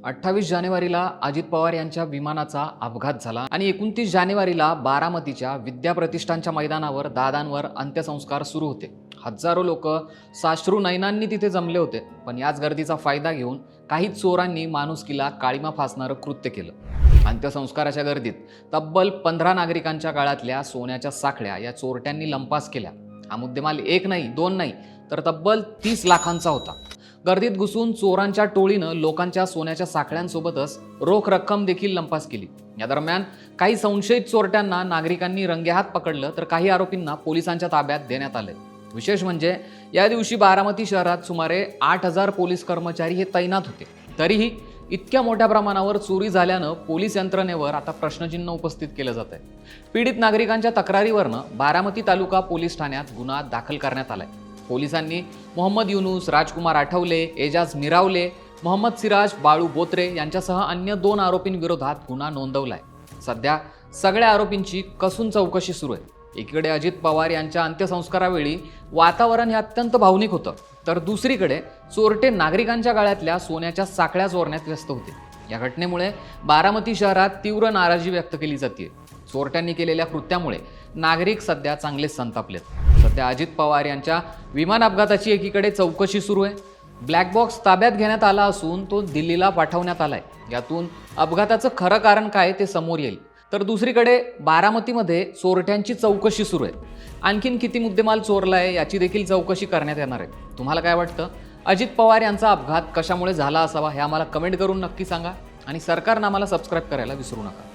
28 जानेवारीला अजित पवार यांच्या विमानाचा अपघात झाला आणि 29 जानेवारीला बारामतीच्या विद्या प्रतिष्ठानच्या मैदानावर दादांवर अंत्यसंस्कार सुरू होते। हजारो लोक साश्रू नयनांनी तिथे जमले होते, पण याच गर्दीचा फायदा घेऊन काही चोरांनी माणुसकीला काळीमा फासणारं कृत्य केलं। अंत्यसंस्काराच्या गर्दीत तब्बल 15 नागरिकांच्या गळ्यातल्या सोन्याच्या साखळ्या या चोरट्यांनी लंपास केल्या। हा मुद्देमाल एक नाही, दोन नाही, तर तब्बल 30 लाखांचा होता। गर्दीत घुसून चोरांच्या टोळीनं लोकांच्या सोन्याच्या साखळ्यांसोबतच रोख रक्कम देखील लंपास केली। या दरम्यान काही संशयित चोरट्यांना नागरिकांनी रंगेहात पकडलं, तर काही आरोपींना पोलिसांच्या ताब्यात देण्यात आले। विशेष म्हणजे या दिवशी बारामती शहरात सुमारे 8000 पोलीस कर्मचारी हे तैनात होते। तरीही इतक्या मोठ्या प्रमाणावर चोरी झाल्यानं पोलीस यंत्रणेवर आता प्रश्नचिन्ह उपस्थित केलं जात आहे। पीडित नागरिकांच्या तक्रारीवरनं बारामती तालुका पोलीस ठाण्यात गुन्हा दाखल करण्यात आलाय। पोलिसांनी मोहम्मद युनुस, राजकुमार आठवले, एजाज मिरावले, मोहम्मद सिराज, बाळू बोत्रे यांच्यासह अन्य 2 आरोपींविरोधात गुन्हा नोंदवलाय। सध्या सगळ्या आरोपींची कसून चौकशी सुरू आहे। एकीकडे अजित पवार यांच्या अंत्यसंस्कारावेळी वातावरण हे अत्यंत भावनिक होतं, तर दुसरीकडे चोरटे नागरिकांच्या गळ्यातल्या सोन्याच्या साखळ्या चोरण्यात व्यस्त होते। या घटनेमुळे बारामती शहरात तीव्र नाराजी व्यक्त केली जाते। चोरट्यांनी केलेल्या कृत्यामुळे नागरिक सध्या चांगलेच संतापलेत। सध्या अजित पवार यांच्या विमान अपघाताची एकीकडे चौकशी सुरू आहे। ब्लॅक बॉक्स ताब्यात घेण्यात आला असून तो दिल्लीला पाठवण्यात आलाय। यातून अपघाताचं खरं कारण काय ते समोर येईल। तर दुसरीकडे बारामतीमध्ये चोरट्यांची चौकशी सुरू आहे। आणखीन किती मुद्देमाल चोरलाय याची देखील चौकशी करण्यात येणार आहे। तुम्हाला काय वाटतं? अजित पवार यांचा अपघात कशामुळे झाला असावा हे आम्हाला कमेंट करून नक्की सांगा आणि सरकारनं आम्हाला सबस्क्राईब करायला विसरू नका।